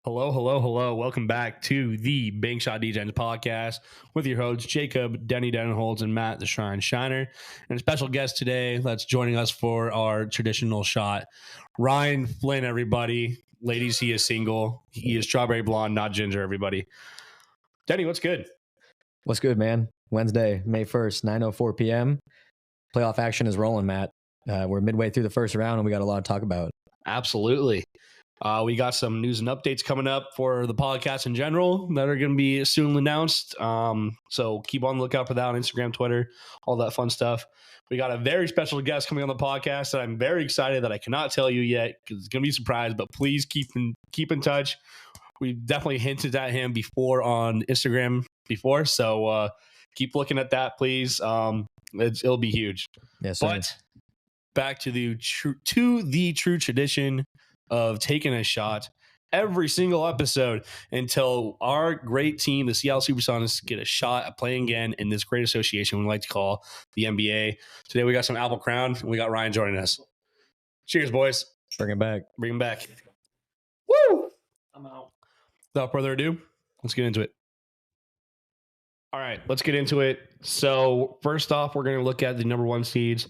Hello, hello, hello. Welcome back to the Bank Shot DJs podcast with your hosts, Jacob, Denny Denholtz, and Matt the Shrine Shiner. And a special guest today that's joining us for our traditional shot, Ryan Flynn, everybody. Ladies, he is single. He is strawberry blonde, not ginger, everybody. Denny, what's good? What's good, man? Wednesday, May 1st, 9:04 p.m. Playoff action is rolling, Matt. We're midway through the first round, and we got a lot to talk about. Absolutely. We got some news and updates coming up for the podcast in general that are going to be soon announced. So keep on the lookout for that on Instagram, Twitter, all that fun stuff. We got a very special guest coming on the podcast that I'm very excited that I cannot tell you yet because it's going to be a surprise, but please keep in touch. We definitely hinted at him before on Instagram before. So keep looking at that, please. It'll be huge. Yes, sir. But back to the true tradition of taking a shot every single episode until our great team, the Seattle Supersonics, get a shot at playing again in this great association we like to call the NBA. Today we got some Apple Crown and we got Ryan joining us. Cheers, boys. Bring it back. Bring him back. Woo! I'm out. Without further ado, let's get into it. All right, let's get into it. So first off, we're going to look at the number one seeds.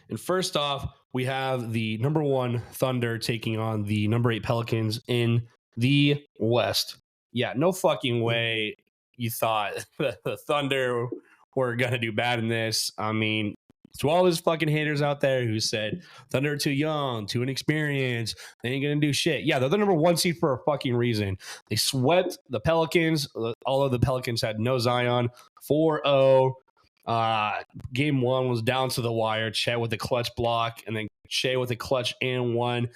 And first off, we have the number one Thunder taking on the number 8 Pelicans in the West. Yeah, no fucking way you thought the Thunder were going to do bad in this. I mean, to all those fucking haters out there who said Thunder are too young, too inexperienced, they ain't going to do shit. Yeah, they're the number one seed for a fucking reason. They swept the Pelicans, although the Pelicans had no Zion, 4-0. Game one was down to the wire. Chet with a clutch block, and then Shea with a clutch and one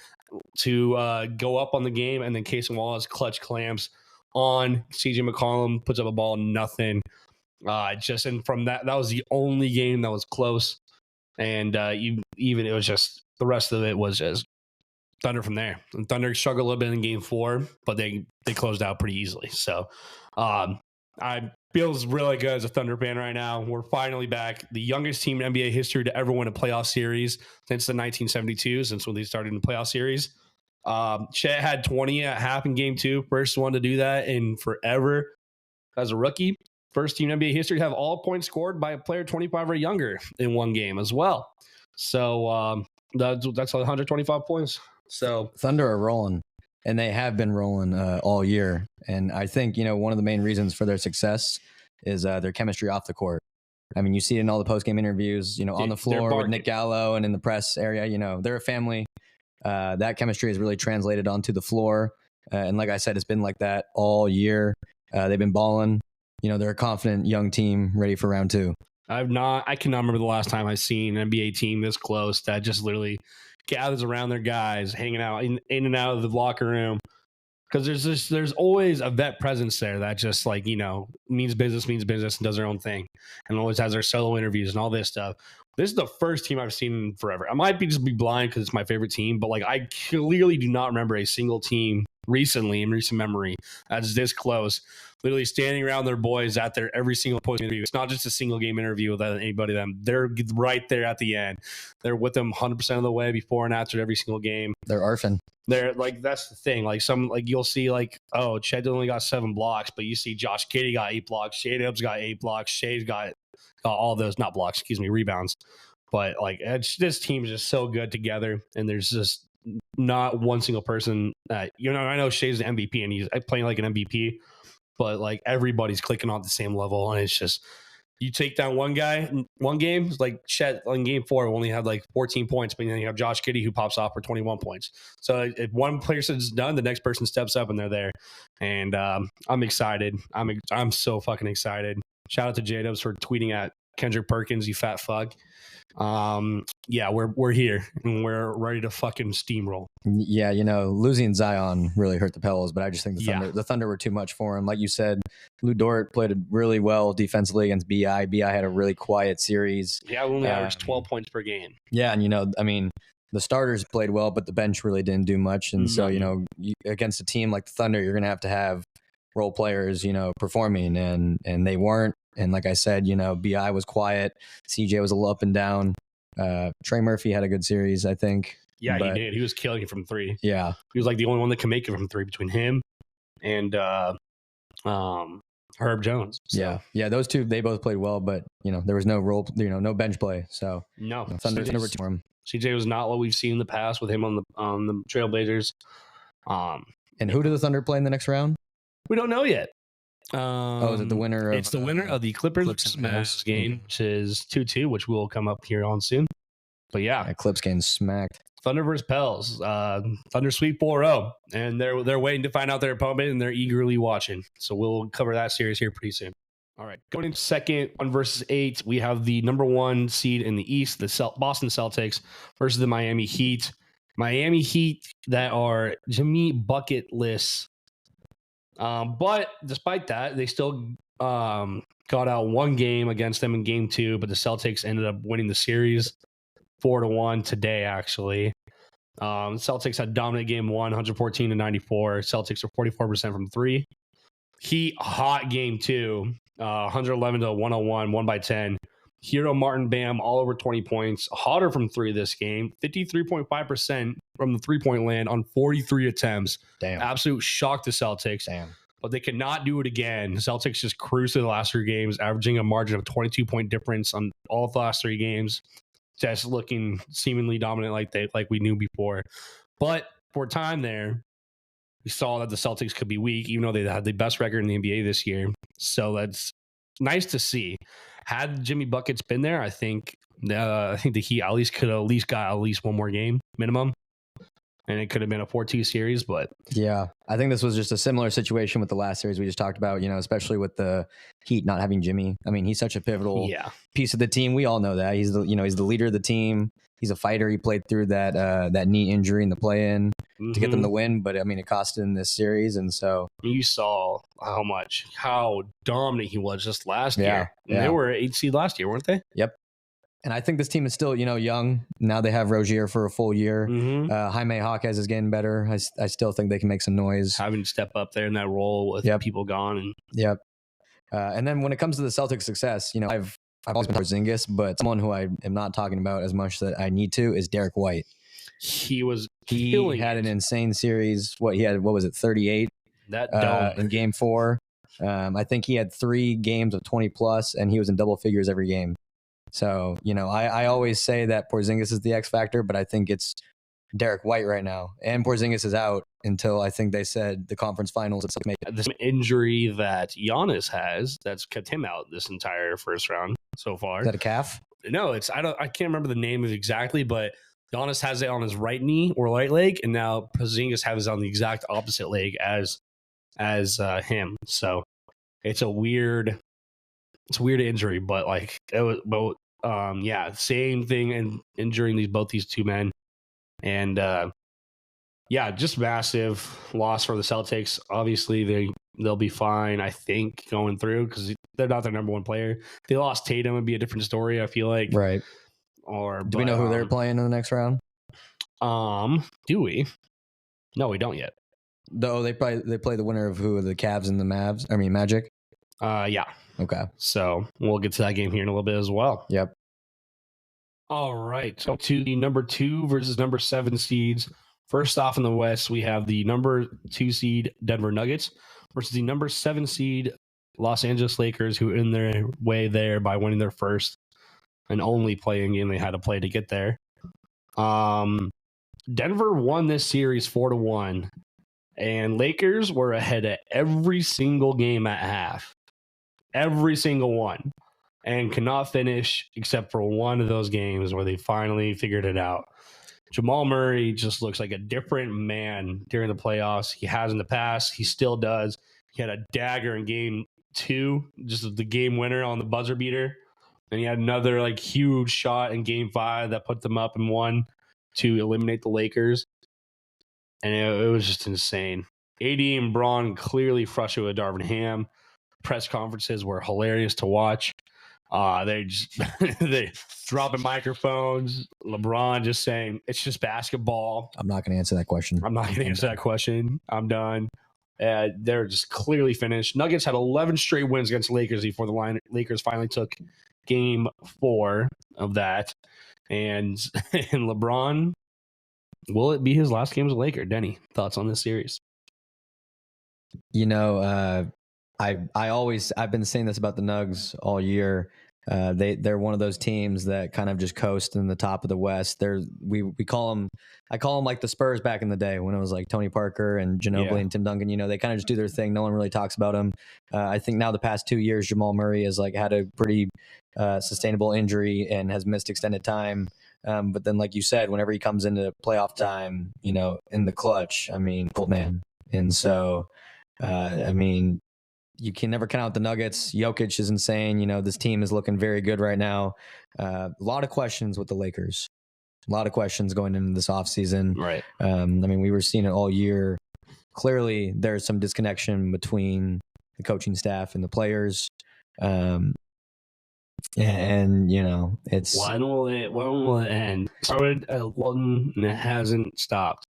to go up on the game, and then Casey Wallace clutch clamps on CJ McCollum, puts up a ball, nothing. And from that was the only game that was close, and even it was just the rest of it was just Thunder from there. And Thunder struggled a little bit in game 4, but they closed out pretty easily. So I feels really good as a Thunder fan right now. We're finally back. The youngest team in NBA history to ever win a playoff series since the 1972, since when they started in the playoff series. Chet had 20 at half in game 2. First one to do that in forever as a rookie. First team in NBA history to have all points scored by a player 25 or younger in one game as well. So that's 125 points. So Thunder are rolling. And they have been rolling all year. And I think, one of the main reasons for their success is their chemistry off the court. I mean, you see it in all the post-game interviews, on the floor with Nick Gallo and in the press area, they're a family. That chemistry has really translated onto the floor. And like I said, it's been like that all year. They've been balling. They're a confident young team ready for round 2. I cannot remember the last time I've seen an NBA team this close that just literally gathers around their guys, hanging out in and out of the locker room. Because there's always a vet presence there that just means business and does their own thing, and always has their solo interviews and all this stuff. This is the first team I've seen in forever. I might just be blind because it's my favorite team, but I clearly do not remember a single team recently in recent memory that's this close. Literally standing around their boys at their every single post interview. It's not just a single game interview with anybody. They're right there at the end. They're with them 100% of the way before and after every single game. They're arfing. They're that's the thing. You'll see Chet only got 7 blocks, but you see Josh Giddey got 8 blocks. Shea Dubs got 8 blocks. Shea's got all those, not blocks, rebounds. But this team is just so good together, and there's just not one single person that I know Shea's the MVP and he's playing like an MVP. But everybody's clicking on the same level, and it's just you take down one guy, one game. Like Chet in game 4 only had 14 points, but then you have Josh Giddey who pops off for 21 points. So if one person's done, the next person steps up and they're there. And I'm excited. I'm so fucking excited. Shout out to J-Dubs for tweeting at Kendrick Perkins, you fat fuck. Yeah, we're here and we're ready to fucking steamroll. Yeah, losing Zion really hurt the Pels, but I just think the Thunder were too much for him. Like you said, Lou Dort played really well defensively against BI. BI had a really quiet series. Yeah, we only averaged 12 points per game. Yeah, and the starters played well, but the bench really didn't do much. And so, against a team like the Thunder, you're going to have role players, performing, and they weren't. And like I said, BI was quiet. CJ was a little up and down. Trey Murphy had a good series, I think. Yeah, he did. He was killing it from 3. Yeah. He was the only one that can make it from 3 between him, and Herb Jones. So. Yeah. Those two, they both played well, but there was no no bench play. So no, Thunder for him. CJ was not what we've seen in the past with him on the Trailblazers. And who do the Thunder play in the next round? We don't know yet. Is it the winner? It's the winner of the Clippers Mavs game, which is 2-2, which will come up here on soon. But yeah, Clips getting smacked. Thunder versus Pels. Thunder sweep 4-0, and they're waiting to find out their opponent, and they're eagerly watching. So we'll cover that series here pretty soon. All right, going into second, 1 versus 8, we have the number 1 seed in the East, the Boston Celtics versus the Miami Heat. Miami Heat that are Jimmy bucketless. But despite that, they still got out one game against them in game 2, but the Celtics ended up winning the series 4-1 today, actually. Celtics had dominant game 1, 114-94. Celtics are 44% from 3. Heat, hot game 2, 111-101, 1 by 10. Hero, Martin, Bam, all over 20 points. Hotter from 3 this game, 53.5% from the 3-point land on 43 attempts. Damn. Absolute shock to Celtics. Damn. But they cannot do it again. The Celtics just cruised through the last 3 games, averaging a margin of 22-point difference on all of the last 3 games. Just looking seemingly dominant like we knew before. But for a time there, we saw that the Celtics could be weak, even though they had the best record in the NBA this year. So that's nice to see. Had Jimmy Buckets been there, I think the Heat could have got one more game minimum, and it could have been a 4-2 series. But yeah, I think this was just a similar situation with the last series we just talked about. Especially with the Heat not having Jimmy. I mean, he's such a pivotal piece of the team. We all know that he's the leader of the team. He's a fighter. He played through that knee injury in the play-in to get them the win, but I mean, it cost him this series, and so you saw how dominant he was just last year. Yeah. They were 8 seed last year, weren't they? Yep. And I think this team is still, young. Now they have Rozier for a full year. Jaime Jaquez is getting better. I still think they can make some noise. Having to step up there in that role with people gone. And then when it comes to the Celtics' success, I've always been Porzingis, but someone who I am not talking about as much that I need to is Derek White. He had an insane series. What was it, 38? In game 4. I think he had 3 games of 20 plus, and he was in double figures every game. So, I always say that Porzingis is the X factor, but I think it's Derek White right now. And Porzingis is out until I think they said the conference finals. This injury that Giannis has that's kept him out this entire first round so far. Is that a calf? No, I can't remember the name of it exactly, but Giannis has it on his right knee or right leg, and now Porzingis has it on the exact opposite leg as him. So it's a weird injury, but same thing and injuring both these two men, and just massive loss for the Celtics. Obviously they'll be fine, I think, going through because they're not their number 1 player. If they lost Tatum, it'd be a different story, I feel like. Right. Do we know who they're playing in the next round? Do we? No, we don't yet. Though they play the winner of who? The Cavs and the Magic. Yeah. Okay. So we'll get to that game here in a little bit as well. Yep. All right. So to the number 2 versus number 7 seeds. First off in the West, we have the number 2 seed Denver Nuggets versus the number 7 seed Los Angeles Lakers, who in their way there by winning their first and only playing game they had to play to get there. Denver won this series 4-1, and Lakers were ahead of every single game at half. Every single one. And could not finish except for one of those games where they finally figured it out. Jamal Murray just looks like a different man during the playoffs. He has in the past. He still does. He had a dagger in game 2, just the game winner on the buzzer beater. And he had another huge shot in game 5 that put them up and 1 to eliminate the Lakers. And it was just insane. AD and Braun clearly frustrated with Darvin Ham. Press conferences were hilarious to watch. They dropping microphones. LeBron just saying it's just basketball. I'm not going to answer that question. I'm done. They're just clearly finished. Nuggets had 11 straight wins against the Lakers before the Lakers finally took game 4 of that. And LeBron, will it be his last game as a Laker? Denny, thoughts on this series? I've been saying this about the Nugs all year. They're one of those teams that kind of just coast in the top of the West. I call them like the Spurs back in the day when it was like Tony Parker and Ginobili and Tim Duncan. They kind of just do their thing. No one really talks about them. I think now the past 2 years, Jamal Murray has like had a pretty sustainable injury and has missed extended time. But then, like you said, whenever he comes into playoff time, in the clutch, gold man. And so, you can never count out the Nuggets. Jokic is insane. This team is looking very good right now. A lot of questions with the Lakers. A lot of questions going into this offseason. Right. We were seeing it all year. Clearly, there's some disconnection between the coaching staff and the players. It's when will it end? Started at Walton and it hasn't stopped.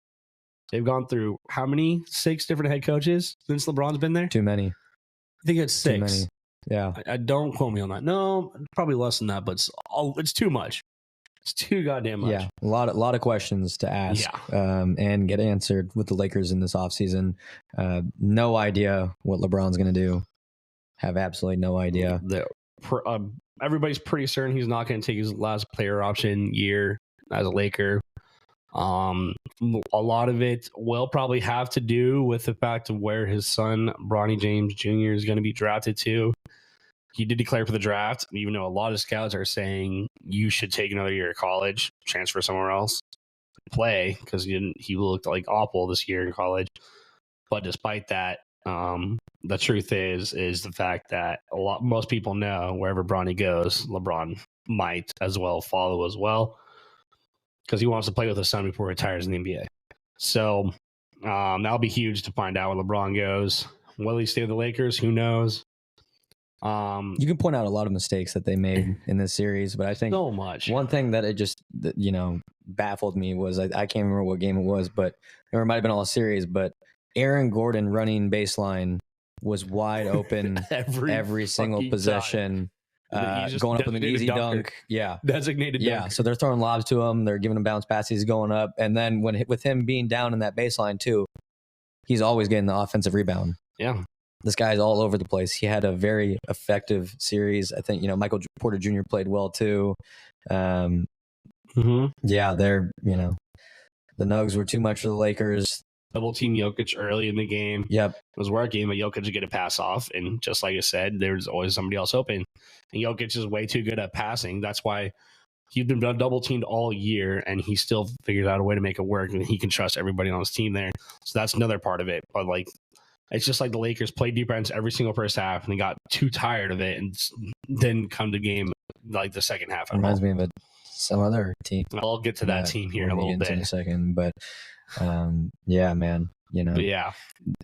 They've gone through how many? 6 different head coaches since LeBron's been there? Too many. I think it's 6. Too many. Yeah. I don't quote me on that. No, probably less than that, but it's too much. It's too goddamn much. Yeah, a lot of questions to ask and get answered with the Lakers in this offseason. No idea what LeBron's going to do. Have absolutely no idea. Everybody's pretty certain he's not going to take his last player option year as a Laker. A lot of it will probably have to do with the fact of where his son, Bronny James Jr., is going to be drafted to. He did declare for the draft, even though a lot of scouts are saying you should take another year of college, transfer somewhere else, play, because he looked like awful this year in college. But despite that, the truth is the fact that most people know wherever Bronny goes, LeBron might as well follow as well, because he wants to play with his son before he retires in the NBA. So that'll be huge to find out where LeBron goes. Will he stay with the Lakers? Who knows? You can point out a lot of mistakes that they made in this series, but I think so much. One thing that it just baffled me was I can't remember what game it was, but it might have been all series. But Aaron Gordon running baseline was wide open every single possession. Going up with an easy dunk. Yeah. Designated yeah. dunker. So they're throwing lobs to him. They're giving him bounce passes. He's going up. And then with him being down in that baseline too, he's always getting the offensive rebound. Yeah. This guy's all over the place. He had a very effective series. I think, Michael Porter Jr. played well too. Yeah, they're, the Nugs were too much for the Lakers. Double team Jokic early in the game. Yep. It was working, but Jokic would get a pass off. And just like I said, there's always somebody else open. And Jokic is way too good at passing. That's why he's been double teamed all year, and he still figures out a way to make it work. And he can trust everybody on his team there. So that's another part of it. But it's just like the Lakers played defense every single first half, and they got too tired of it and didn't come to game like the second half. Reminds me of some other team. I'll get to that team here in a little bit in a second, but yeah, man, But yeah,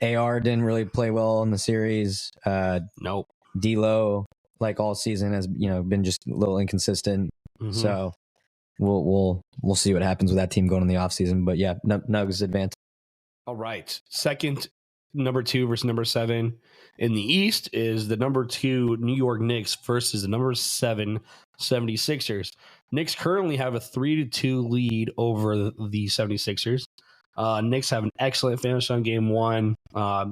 AR didn't really play well in the series. Nope. D'Lo, like all season, has been just a little inconsistent. Mm-hmm. So we'll see what happens with that team going in the offseason. But yeah, Nuggets advance. All right, second. Number 2 versus number 7 in the East is the number 2 New York Knicks versus the number 7 76ers. Knicks currently have a 3-2 lead over the 76ers. Knicks have an excellent finish on game 1.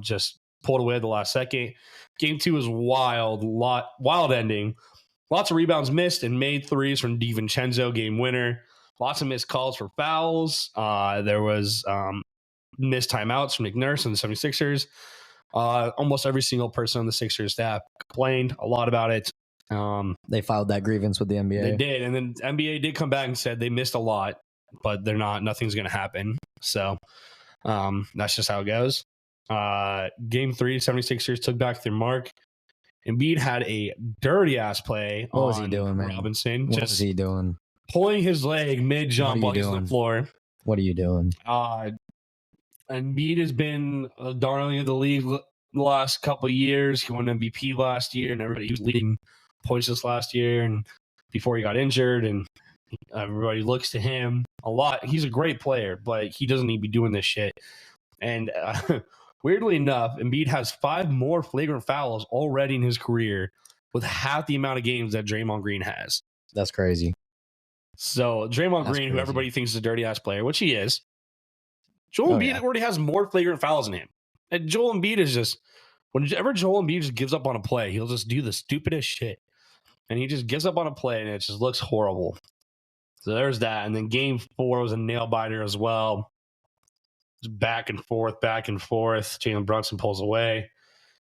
Just pulled away at the last second. Game 2 is wild ending. Lots of rebounds missed and made threes from DiVincenzo, game winner. Lots of missed calls for fouls. There was missed timeouts from Nick Nurse and the 76ers. Almost every single person on the Sixers staff complained a lot about it. They filed that grievance with the NBA. They did, and then NBA did come back and said they missed a lot, but nothing's going to happen. So that's just how it goes. Game 3, 76ers took back their mark. Embiid had a dirty ass play. What was he doing, man? Robinson. What was he doing? Pulling his leg mid jump while he's on the floor. What are you doing? Embiid has been a darling of the league the last couple of years. He won MVP last year, and everybody was leading points this last year, and before he got injured, and everybody looks to him a lot. He's a great player, but he doesn't need to be doing this shit. And weirdly enough, Embiid has 5 more flagrant fouls already in his career, with half the amount of games that Draymond Green has. That's crazy. So Draymond Green, who everybody thinks is a dirty ass player, which he is. Joel Embiid already has more flagrant fouls than him. And Joel Embiid is just, whenever Joel Embiid just gives up on a play, he'll just do the stupidest shit. And he just gives up on a play, and it just looks horrible. So there's that. And then game 4 was a nail biter as well. Just back and forth. Jalen Brunson pulls away. And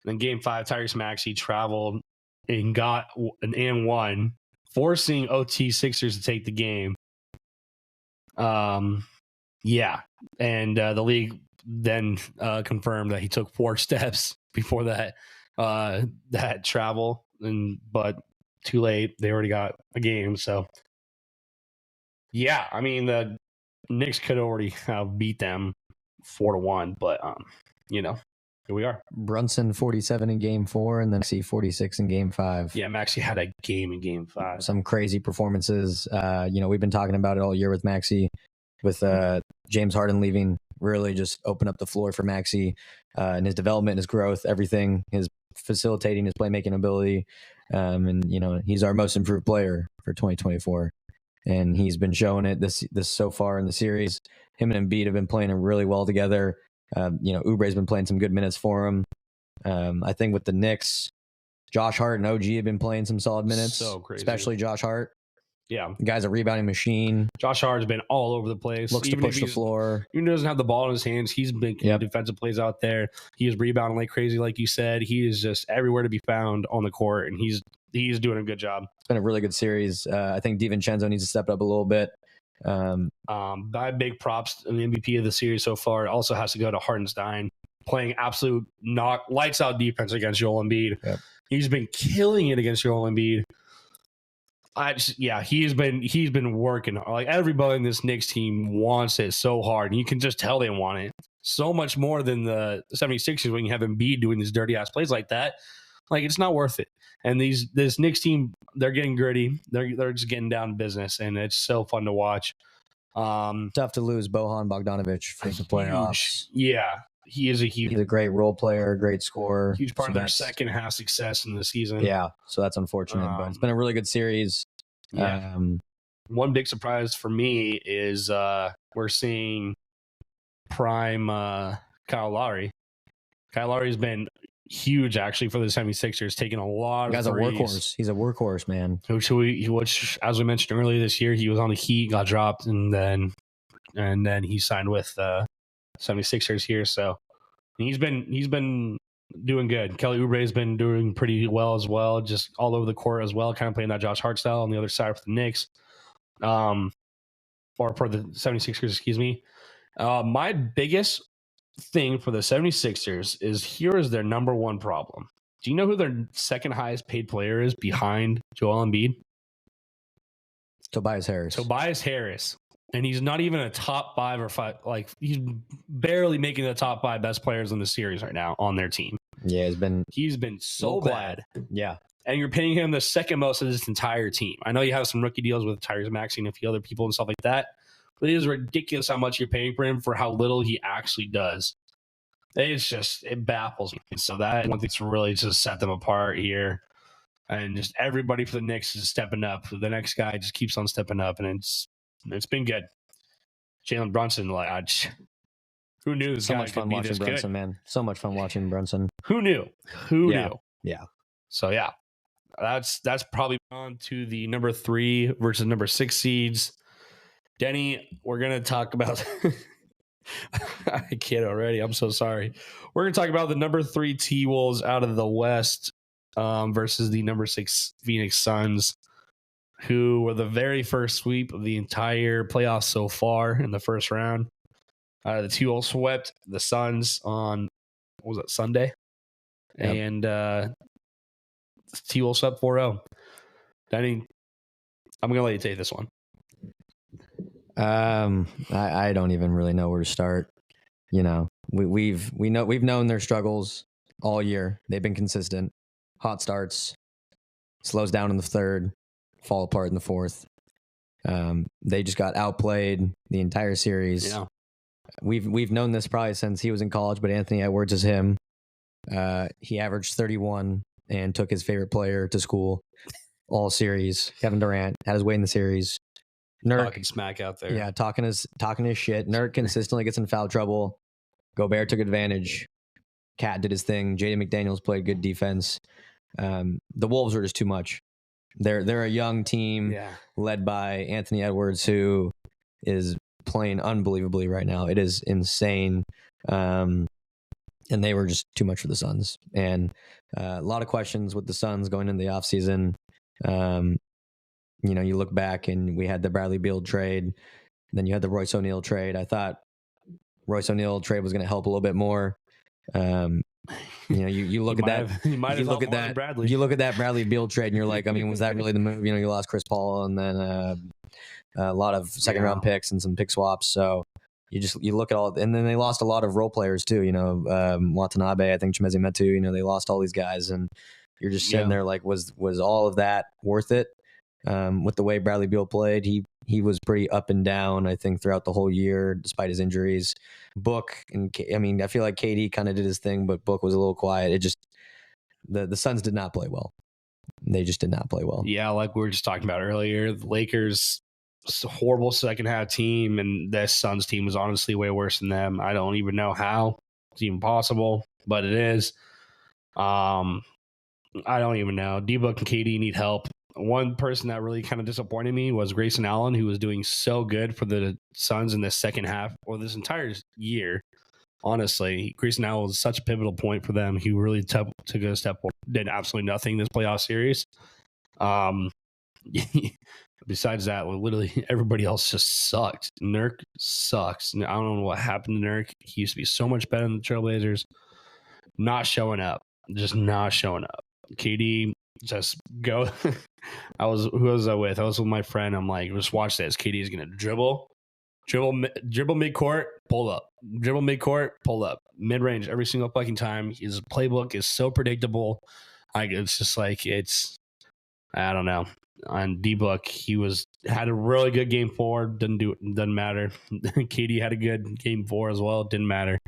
then game 5, Tyrese Maxey traveled and got an and one, forcing OT Sixers to take the game. Yeah. And the league then confirmed that he took 4 steps before that travel, but too late. They already got a game. So yeah, I mean, the Knicks could already beat them 4-1, but here we are. Brunson 47 in game 4, and then Maxey 46 in game 5. Yeah, Maxey had a game in game 5. Some crazy performances. We've been talking about it all year with Maxey, with James Harden leaving. Really just open up the floor for Maxey and his development, his growth, everything, his facilitating, his playmaking ability. And he's our most improved player for 2024. And he's been showing it this so far in the series. Him and Embiid have been playing really well together. Oubre's been playing some good minutes for him. I think with the Knicks, Josh Hart and OG have been playing some solid minutes. So crazy. Especially Josh Hart. Yeah. The guy's a rebounding machine. Josh Hart's been all over the place. Looks to push the floor. Even doesn't have the ball in his hands. He's making defensive plays out there. He is rebounding like crazy, like you said. He is just everywhere to be found on the court, and he's doing a good job. It's been a really good series. I think DiVincenzo needs to step it up a little bit. My big props in the MVP of the series so far also has to go to Hartenstein, playing absolute lights out defense against Joel Embiid. Yep. He's been killing it against Joel Embiid. He's been working. Like, everybody in this Knicks team wants it so hard, and you can just tell they want it so much more than the 76ers when you have Embiid doing these dirty ass plays like that. Like, it's not worth it. And this Knicks team, they're getting gritty. They're just getting down to business, and it's so fun to watch. Tough to lose Bojan Bogdanovic for the playoffs. Yeah, he's a great role player, great scorer. Huge part of their second half success in the season. Yeah, so that's unfortunate, but it's been a really good series. Yeah. One big surprise for me is we're seeing prime Kyle Lowry. Kyle Lowry's been huge, actually, for the 76ers, taking a lot of threes. A workhorse. He's a workhorse, man. Which, as we mentioned earlier this year, he was on the Heat, got dropped, and then he signed with 76ers here. So he's been doing good. Kelly Oubre's been doing pretty well as well, just all over the court as well, kind of playing that Josh Hart style on the other side for the Knicks. Or for the 76ers, excuse me. My biggest thing for the 76ers is here is their number one problem. Do you know who their second highest paid player is behind Joel Embiid? Tobias Harris. And he's not even a top 5 or 5. Like, he's barely making the top 5 best players in the series right now on their team. Yeah, he's been so bad. Yeah. And you're paying him the second most of this entire team. I know you have some rookie deals with Tyrese Maxey and a few other people and stuff like that, but it is ridiculous how much you're paying for him for how little he actually does. It baffles me. So that one thing's really just set them apart here. And just everybody for the Knicks is stepping up. The next guy just keeps on stepping up, and it's been good. Jalen Brunson, who knew this so guy much fun could be watching this Brunson, good? Man. So much fun watching Brunson. Who knew? Who knew? Yeah. So yeah, that's probably on to the number 3 versus number 6 seeds. Denny, we're gonna talk about. I can't already. I'm so sorry. We're gonna talk about the number 3 T-Wolves out of the West versus the number 6 Phoenix Suns, who were the very first sweep of the entire playoffs so far in the first round. The T-Wolves swept the Suns on, what was it, Sunday? Yep. And T-Wolves swept 4-0. Danny, I'm going to let you take this one. I don't even really know where to start. We've known their struggles all year. They've been consistent. Hot starts, slows down in the third, fall apart in the fourth. They just got outplayed the entire series. Yeah. We've known this probably since he was in college, but Anthony Edwards is him. He averaged 31 and took his favorite player to school all series. Kevin Durant had his way in the series. Nurk talking smack out there. Yeah, talking his shit. Nurk consistently gets in foul trouble. Gobert took advantage. Cat did his thing. Jaden McDaniels played good defense. The Wolves are just too much. They're a young team led by Anthony Edwards, who is playing unbelievably right now. It is insane. And they were just too much for the Suns. And a lot of questions with the Suns going into the offseason. You look back and we had the Bradley Beal trade. Then you had the Royce O'Neal trade. I thought Royce O'Neal trade was going to help a little bit more. You look at that. You look at that Bradley Beal trade, and you're like, I mean, was that really the move? You lost Chris Paul, and then a lot of second round picks and some pick swaps. So you look at all, and then they lost a lot of role players too. Watanabe, I think Chimezie Metu. They lost all these guys, and you're just sitting there like, was all of that worth it? With the way Bradley Beal played, he was pretty up and down, I think, throughout the whole year, despite his injuries. Book, I feel like KD kind of did his thing, but Book was a little quiet. It just, the Suns did not play well. They just did not play well. Yeah, like we were just talking about earlier, the Lakers, a horrible second half team, and this Suns team was honestly way worse than them. I don't even know how it's even possible, but it is. I don't even know. D-Book and KD need help. One person that really kind of disappointed me was Grayson Allen, who was doing so good for the Suns in the second half or this entire year. Honestly, Grayson Allen was such a pivotal point for them. He really took a step forward, did absolutely nothing this playoff series. Besides that, literally everybody else just sucked. Nurk sucks. I don't know what happened to Nurk. He used to be so much better than the Trailblazers. Not showing up. Just not showing up. KD, just go. Who was I with? I was with my friend. I'm like, just watch this. KD is gonna dribble midcourt, pull up. Dribble midcourt, pull up. Mid range every single fucking time. His playbook is so predictable. It's just like I don't know. On D-Book, had a really good game 4. Doesn't matter. KD had a good game 4 as well. Didn't matter.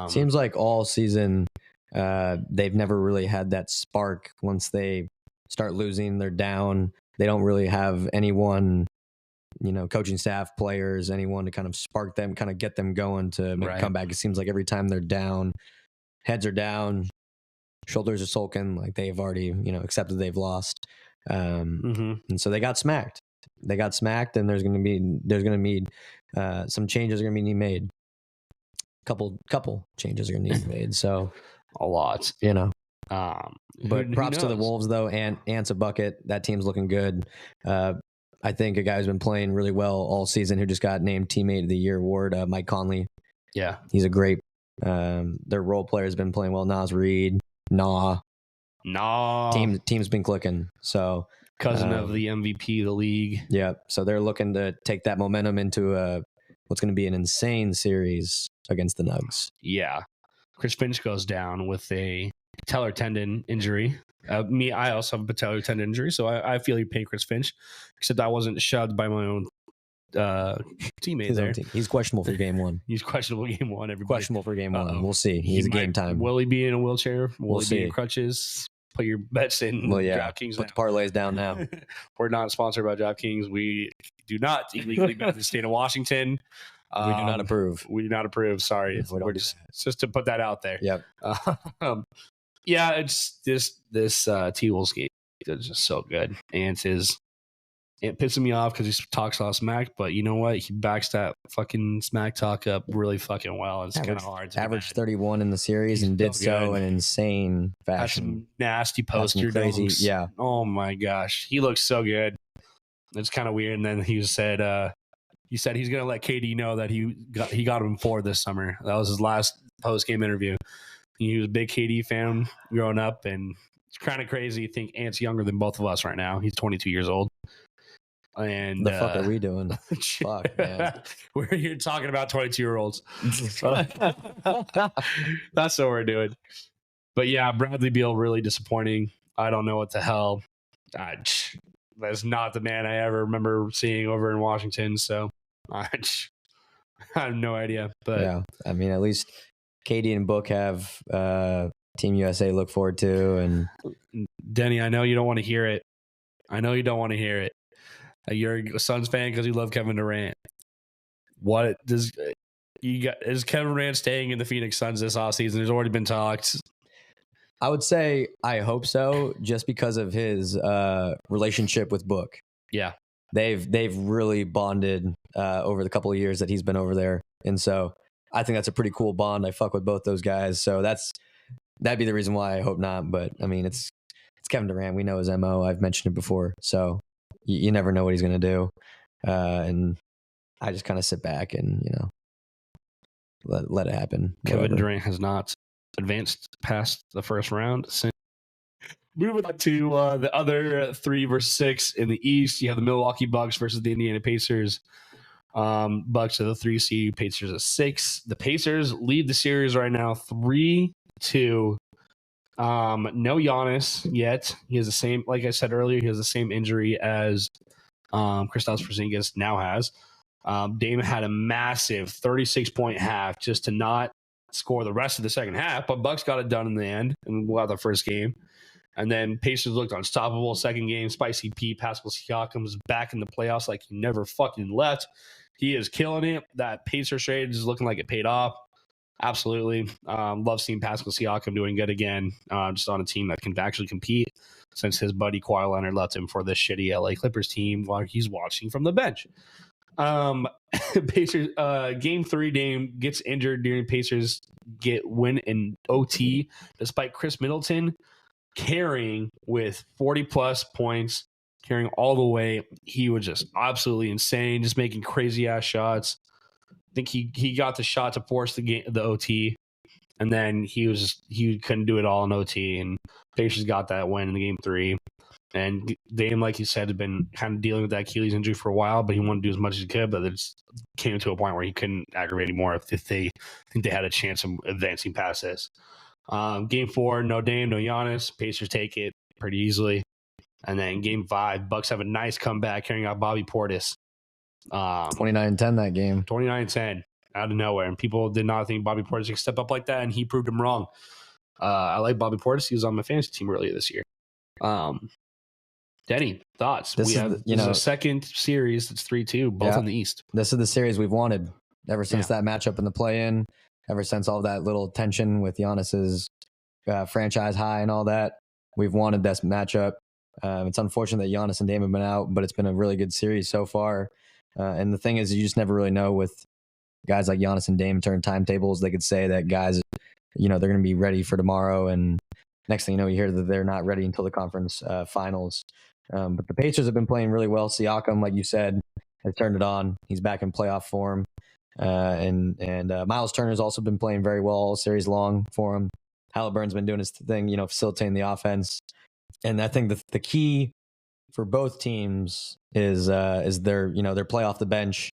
Seems like all season they've never really had that spark. Once they start losing, they're down. They don't really have anyone, coaching staff, players, anyone to kind of spark them, kind of get them going to make a comeback. It seems like every time they're down, heads are down, shoulders are sulking, like they've already, accepted they've lost. And so they got smacked. And there's going to be some changes are going to be made. Couple changes are going to need made. So a lot, but props to the Wolves though, and Ant's a bucket. That team's looking good. I think a guy who's been playing really well all season, who just got named Teammate of the Year award, Mike Conley. Yeah, he's a great. Their role player has been playing well. Naz Reid, Team's been clicking. So cousin of the MVP of the league. Yeah, so they're looking to take that momentum into what's going to be an insane series against the Nugs. Yeah, Chris Finch goes down with a patellar tendon injury. I also have a patellar tendon injury, so I feel you pay Chris Finch, except I wasn't shoved by my own teammate there. He's questionable for game 1. He's questionable game 1. Everybody. Questionable for game 1. We'll see. He's a game time. Will he be in a wheelchair? Will he be in crutches? Put your bets in DraftKings. Put the parlays down now. We're not sponsored by DraftKings. We do not illegally bet in the state of Washington. We do not approve. We do not approve. Sorry. We're just to put that out there. Yep. Yeah, it's this T-Wolves game is just so good. It pisses me off because he talks a lot of smack, but you know what? He backs that fucking smack talk up really fucking well. It's kind of hard to average 31 in the series and did so in insane fashion. Had some nasty poster crazy dunks. Yeah. Oh my gosh. He looks so good. It's kind of weird. And then he said he's gonna let KD know that he got him 4 this summer. That was his last post-game interview. He was a big KD fan growing up, and it's kind of crazy to think Ant's younger than both of us right now. He's 22 years old. And the fuck are we doing? Fuck, man. We're here talking about 22-year-olds. That's what we're doing. But yeah, Bradley Beal really disappointing. I don't know what the hell. That's not the man I ever remember seeing over in Washington. So I have no idea. But yeah, I mean, at least KD and Book have Team USA to look forward to. And Denny, I know you don't want to hear it. You're a Suns fan because you love Kevin Durant. What does is Kevin Durant staying in the Phoenix Suns this offseason? There's already been talks. I would say I hope so, just because of his relationship with Book. Yeah, they've really bonded over the couple of years that he's been over there, and so I think that's a pretty cool bond. I fuck with both those guys, so that'd be the reason why I hope not. But I mean, it's Kevin Durant. We know his MO. I've mentioned it before, so you never know what he's gonna do, and I just kind of sit back and let it happen. Kevin Durant has not advanced past the first round. Moving on to the other 3 versus 6 in the East, you have the Milwaukee Bucks versus the Indiana Pacers. Bucks are the 3 seed, Pacers are 6. The Pacers lead the series right now 3-2. No Giannis yet. He has the same, like I said earlier, he has the same injury as Kristaps Porzingis now has. Dame had a massive 36-point half just to not score the rest of the second half, but Bucks got it done in the end and we'll have the first game. And then Pacers looked unstoppable. Second game, Spicy P, Pascal Siakam's back in the playoffs like he never fucking left. He is killing it. That Pacers trade is looking like it paid off. Absolutely. Love seeing Pascal Siakam doing good again, just on a team that can actually compete since his buddy Kawhi Leonard left him for this shitty LA Clippers team while he's watching from the bench. Pacers game 3, Dame gets injured during Pacers win in OT despite Chris Middleton carrying with 40 plus points, carrying all the way. He was just absolutely insane, just making crazy ass shots. I think he got the shot to force the OT, and then he couldn't do it all in OT, and Pacers got that win in the game 3. And Dame, like you said, had been kind of dealing with that Achilles injury for a while, but he wanted to do as much as he could, but it just came to a point where he couldn't aggravate anymore if they think they had a chance of advancing past this. Game 4, no Dame, no Giannis. Pacers take it pretty easily. And then game 5, Bucks have a nice comeback carrying out Bobby Portis. 29-10 that game. 29-10 out of nowhere. And people did not think Bobby Portis could step up like that, and he proved them wrong. I like Bobby Portis. He was on my fantasy team earlier this year. Denny, thoughts? This is a second series. It's 3-2, both in the East. This is the series we've wanted ever since that matchup in the play-in, ever since all that little tension with Giannis's franchise high and all that. We've wanted this matchup. It's unfortunate that Giannis and Dame have been out, but it's been a really good series so far. And the thing is, you just never really know with guys like Giannis and Dame turn timetables. They could say that guys, they're going to be ready for tomorrow, and next thing you know, you hear that they're not ready until the conference finals. But the Pacers have been playing really well. Siakam, like you said, has turned it on. He's back in playoff form. And Miles Turner's also been playing very well all series long for him. Halliburton's been doing his thing, facilitating the offense. And I think the key for both teams is their play off the bench.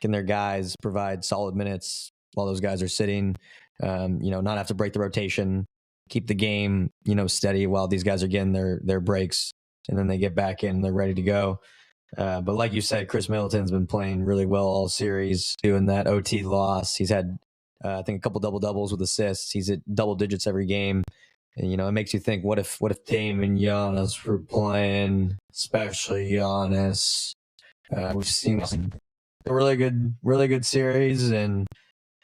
Can their guys provide solid minutes while those guys are sitting? Not have to break the rotation, keep the game, steady while these guys are getting their breaks, and then they get back in and they're ready to go. But like you said, Chris Middleton's been playing really well all series, doing that OT loss. He's had, I think, a couple double-doubles with assists. He's at double digits every game. And, it makes you think, what if Dame and Giannis were playing, especially Giannis? We've seen a really good series, and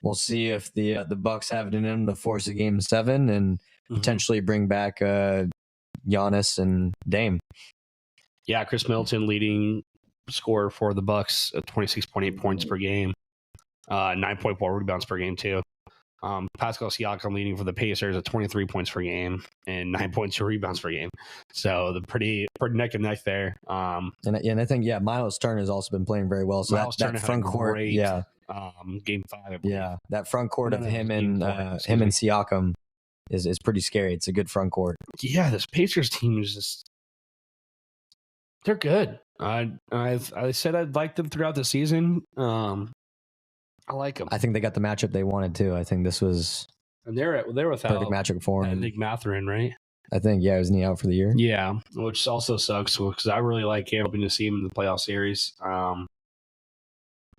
we'll see if the Bucks have it in them to force a game 7 and potentially bring back Giannis and Dame. Yeah, Chris Middleton leading scorer for the Bucks at 26.8 points per game, 9.4 rebounds per game too. Pascal Siakam leading for the Pacers at 23 points per game and 9.2 rebounds per game. So the pretty neck and neck there. And I think Miles Turner has also been playing very well. So that front court, game 5. That front court of him and Siakam is pretty scary. It's a good front court. Yeah, this Pacers team is just. They're good. I said I'd like them throughout the season. I like them. I think they got the matchup they wanted too. I think this was and they're without perfect matchup for him. Nick Mathurin, right? I think isn't he out for the year? Yeah, which also sucks because I really like him. Hoping to see him in the playoff series. TJ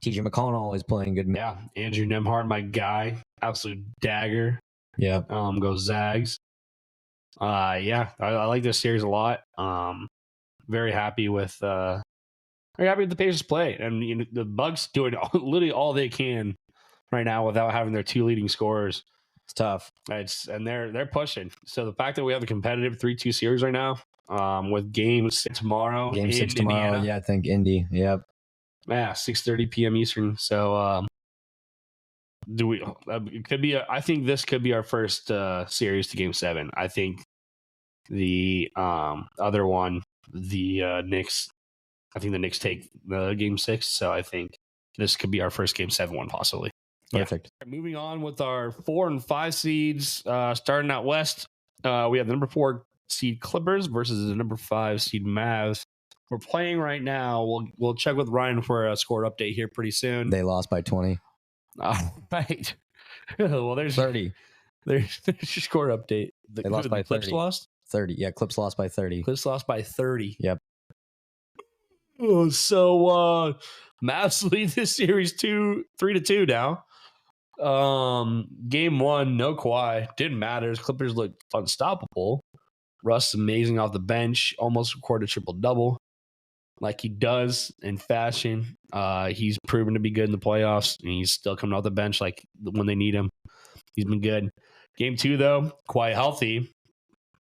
McConnell is playing good. Yeah, Andrew Nembhard, my guy, absolute dagger. Yeah. Go Zags. I like this series a lot. Very happy with the Pacers play, and the Bucks doing literally all they can right now without having their 2 leading scorers. It's tough. And they're pushing. So the fact that we have a competitive 3-2 series right now, with game 6 tomorrow, Game 6 tomorrow. Indiana. Yeah, I think Indy. Yep. Yeah, 6:30 p.m. Eastern. So it could be. I think this could be our first series to Game 7. I think the other one, the Knicks. I think the Knicks take the Game 6. So I think this could be our first Game 7 one, possibly. Perfect. Yeah. Moving on with our 4 and 5 seeds, starting out west, we have the number 4 seed Clippers versus the number 5 seed Mavs. We're playing right now. We'll check with Ryan for a score update here pretty soon. They lost by 20. Right. Well, there's 30. There's your score update. They lost by Clips 30. lost? 30. Yeah, Clips lost by 30. Clips lost by 30. Yep. Oh, so Mavs lead this series 3-2 now. Game 1, no Kawhi. Didn't matter. Clippers looked unstoppable. Russ amazing off the bench. Almost recorded a triple-double like he does in fashion. He's proven to be good in the playoffs, and he's still coming off the bench like when they need him. He's been good. Game 2, though, Kawhi healthy.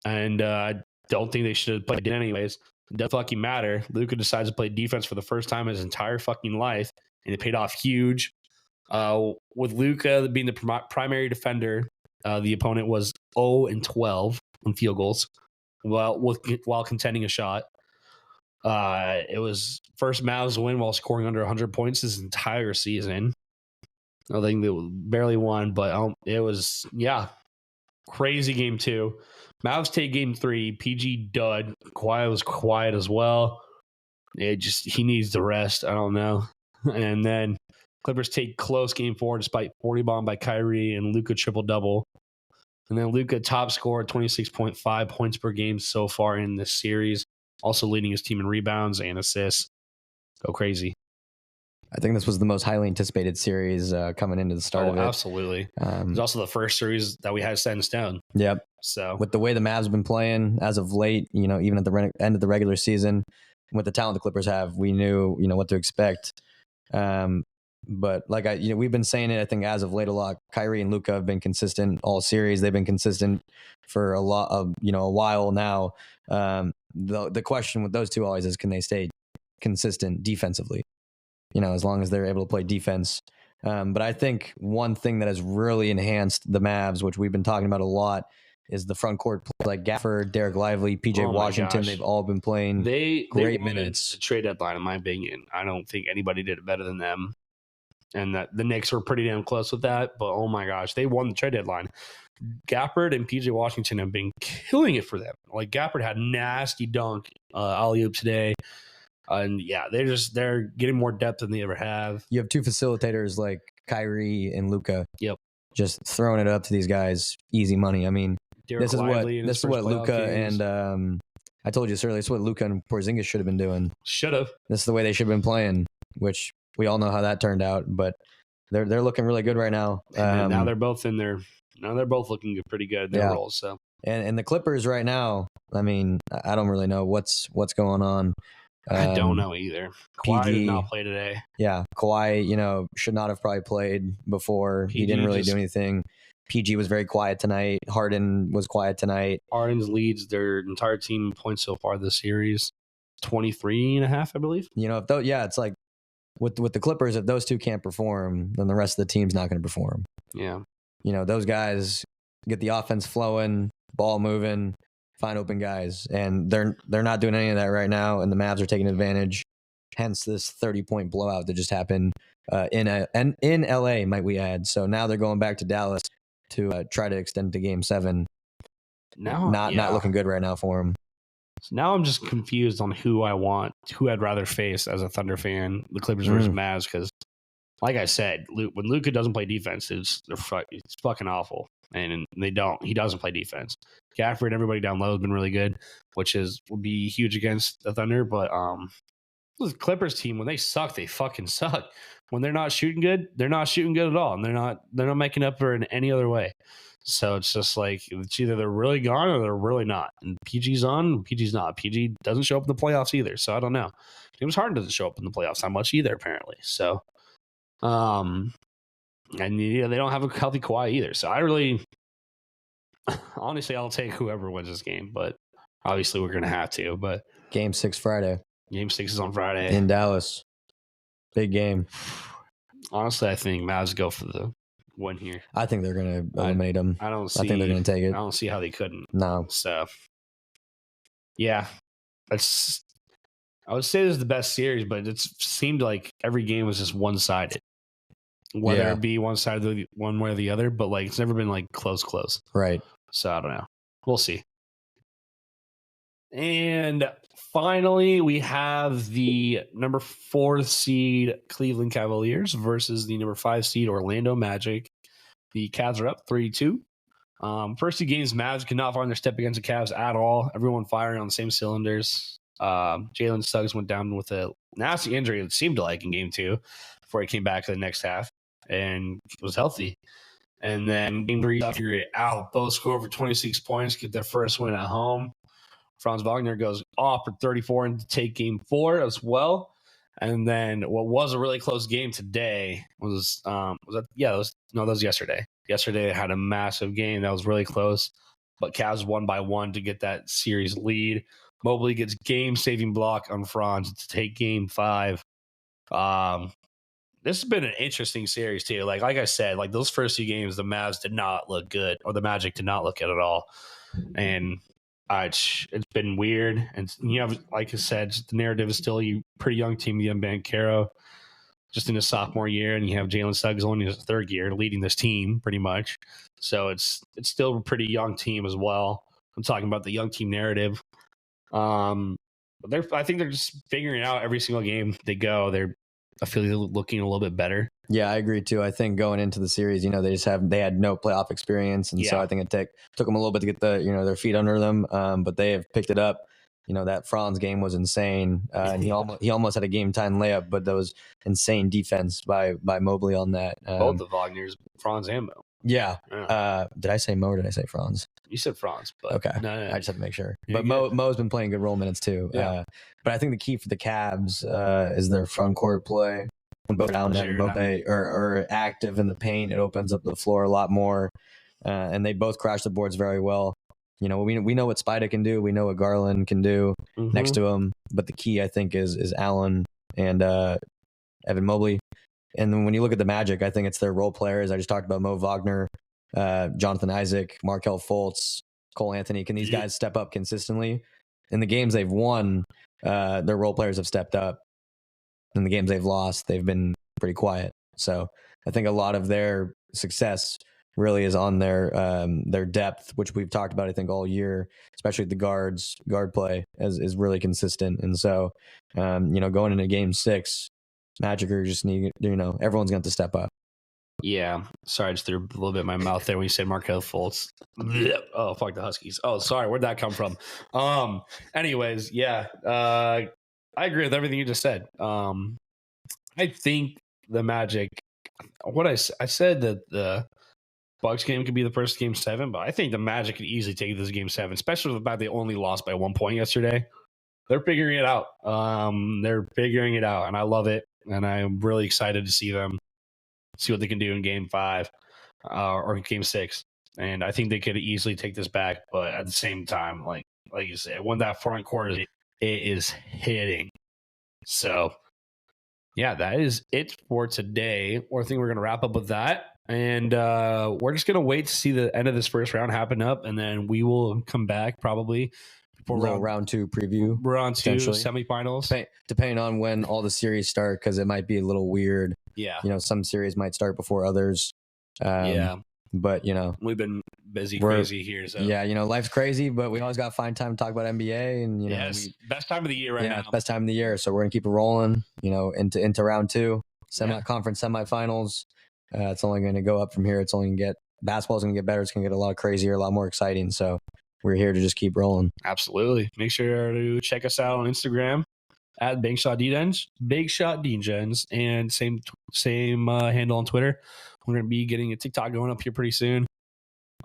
And I don't think they should have played it anyways. It doesn't fucking matter. Luka decides to play defense for the first time in his entire fucking life, and it paid off huge. With Luka being the primary defender, the opponent was 0-12 on field goals while contending a shot. It was first Mavs win while scoring under 100 points this entire season. I think they barely won, but it was, crazy game 2. Mavs take game 3. PG dud. Kawhi was quiet as well. He needs the rest. I don't know. And then Clippers take close game 4 despite 40 bomb by Kyrie and Luka triple-double. And then Luka top scorer, 26.5 points per game so far in this series. Also leading his team in rebounds and assists. Go crazy. I think this was the most highly anticipated series coming into the start of it. Absolutely. It's also the first series that we had set in stone. Yep. So with the way the Mavs have been playing as of late, even at the end of the regular season, with the talent the Clippers have, we knew, what to expect. But like we've been saying it, I think as of late a lot. Kyrie and Luka have been consistent all series. They've been consistent for a lot of a while now. The question with those two always is, can they stay consistent defensively? As long as they're able to play defense. But I think one thing that has really enhanced the Mavs, which we've been talking about a lot, is the front court play. Like Gafford, Derek Lively, PJ Washington. They've all been playing great minutes. The trade deadline, in my opinion. I don't think anybody did it better than them. And that the Knicks were pretty damn close with that. But oh my gosh, they won the trade deadline. Gafford and PJ Washington have been killing it for them. Like Gafford had nasty dunk alley-oop today. And they're getting more depth than they ever have. You have two facilitators like Kyrie and Luka. Yep. Just throwing it up to these guys, easy money. I mean, Derek this is what Luka and I told you this earlier. This is what Luka and Porzingis should have been doing. Should have. This is the way they should have been playing, which we all know how that turned out. But they're looking really good right now. Now they're both in there. Now they're both looking pretty good in their roles. So and the Clippers right now. I mean, I don't really know what's going on. I don't know either. Kawhi did not play today. Yeah, Kawhi, should not have probably played before. He didn't really do anything. PG was very quiet tonight. Harden was quiet tonight. Harden leads their entire team in points so far this series. 23.5, I believe. It's like with the Clippers, if those two can't perform, then the rest of the team's not going to perform. Yeah. Those guys get the offense flowing, ball moving, find open guys, and they're not doing any of that right now, and the Mavs are taking advantage. Hence this 30-point blowout that just happened in LA, might we add. So now they're going back to Dallas to try to extend to Game 7. Now, not looking good right now for them. So now I'm just confused on who I'd rather face as a Thunder fan, the Clippers versus Mavs, because like I said, when Luka doesn't play defense, it's fucking awful. And he doesn't play defense. Gafford, everybody down low has been really good, which would be huge against the Thunder. But the Clippers team, when they suck, they fucking suck. When they're not shooting good, they're not shooting good at all, and they're not making up for it in any other way. So it's just like it's either they're really gone or they're really not. And PG's on, PG's not. PG doesn't show up in the playoffs either. So I don't know. James Harden doesn't show up in the playoffs that much either, apparently. So, And they don't have a healthy Kawhi either. So I really, honestly, I'll take whoever wins this game. But obviously, we're gonna have to. But Game 6 Friday. Game 6 is on Friday in Dallas. Big game. Honestly, I think Mavs go for the win here. I think they're gonna eliminate them. I think they're gonna take it. I don't see how they couldn't. No. So yeah, I would say this is the best series, but it seemed like every game was just one sided. Whether it be one side of one way or the other, but like it's never been like close. Right. So I don't know. We'll see. And finally, we have the number 4 seed Cleveland Cavaliers versus the number 5 seed Orlando Magic. The Cavs are up 3-2. First 2 games, Mavs could not find their step against the Cavs at all. Everyone firing on the same cylinders. Jalen Suggs went down with a nasty injury, it seemed like, in game 2 before he came back to the next half and was healthy. And then game 3, figure it out. Both score for 26 points, get their first win at home. Franz Wagner goes off for 34 and to take game 4 as well. And then what was a really close game today was that was yesterday. Yesterday they had a massive game that was really close, but Cavs won by 1 to get that series lead. Mobley gets game-saving block on Franz to take game 5. This has been an interesting series too. Like I said, like those first 2 games, the Mavs did not look good, or the Magic did not look good at all, and it's been weird. And like I said, the narrative is still a pretty young team, the Banchero, just in his sophomore year, and you have Jalen Suggs only in his 3rd year leading this team pretty much. So it's still a pretty young team as well. I'm talking about the young team narrative. But I think they're just figuring it out every single game they go. I feel they're looking a little bit better. Yeah, I agree too. I think going into the series, they had no playoff experience, and so I think it took them a little bit to get their feet under them. But they have picked it up. That Franz game was insane, and he almost had a game time layup, but that was insane defense by Mobley on that. Both the Wagners, Franz and Mo. Yeah. Did I say Mo or did I say Franz? You said Franz, but okay. No. I just have to make sure. But Mo's been playing good role minutes too. Yeah. But I think the key for the Cavs is their front court play. When both Allen and both are active in the paint, it opens up the floor a lot more, and they both crash the boards very well. We know what Spida can do. We know what Garland can do next to him. But the key, I think, is Allen and Evan Mobley. And then when you look at the Magic, I think it's their role players. I just talked about Mo Wagner, Jonathan Isaac, Markelle Fultz, Cole Anthony. Can these guys step up consistently? In the games they've won, their role players have stepped up. In the games they've lost, they've been pretty quiet. So I think a lot of their success really is on their depth, which we've talked about, I think, all year, especially the guard play is really consistent. And so, going into game 6, Magic are just everyone's going to have to step up. Yeah. Sorry, I just threw a little bit in my mouth there when you said Markelle Fultz. Oh, fuck the Huskies. Oh, sorry. Where'd that come from? Anyways, yeah. I agree with everything you just said. I think the Magic, I said that the Bucks game could be the first game 7, but I think the Magic could easily take this game 7, especially with the fact they only lost by 1 point yesterday. They're figuring it out. And I love it. And I'm really excited to see what they can do in game 5 or game 6. And I think they could easily take this back. But at the same time, like you said, when that front court it is hitting. So, yeah, that is it for today. I think we're going to wrap up with that. And we're just going to wait to see the end of this first round happen up. And then we will come back probably. Round 2 preview. Round 2 semifinals. Depending on when all the series start, because it might be a little weird. Yeah. Some series might start before others. But, we've been crazy here. So. Yeah, life's crazy, but we always got to find time to talk about NBA. And, best time of the year right now. Yeah, best time of the year. So we're going to keep it rolling, into round 2, conference semifinals. It's only going to go up from here. It's only going to get, basketball's going to get better. It's going to get a lot crazier, a lot more exciting. So we're here to just keep rolling. Absolutely. Make sure to check us out on Instagram at Big Shot DGens, and same handle on Twitter. We're going to be getting a TikTok going up here pretty soon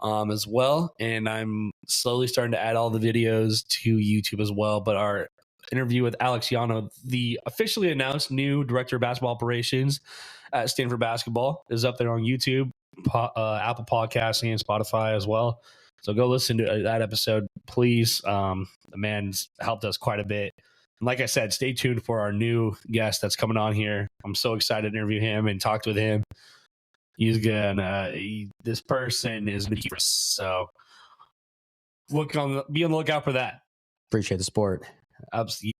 as well. And I'm slowly starting to add all the videos to YouTube as well. But our interview with Alex Yano, the officially announced new director of basketball operations at Stanford Basketball is up there on YouTube, Apple Podcasts, and Spotify as well. So go listen to that episode, please. The man's helped us quite a bit. And like I said, stay tuned for our new guest that's coming on here. I'm so excited to interview him and talk with him. He's gonna. This person is ridiculous. So be on the lookout for that. Appreciate the support. Absolutely.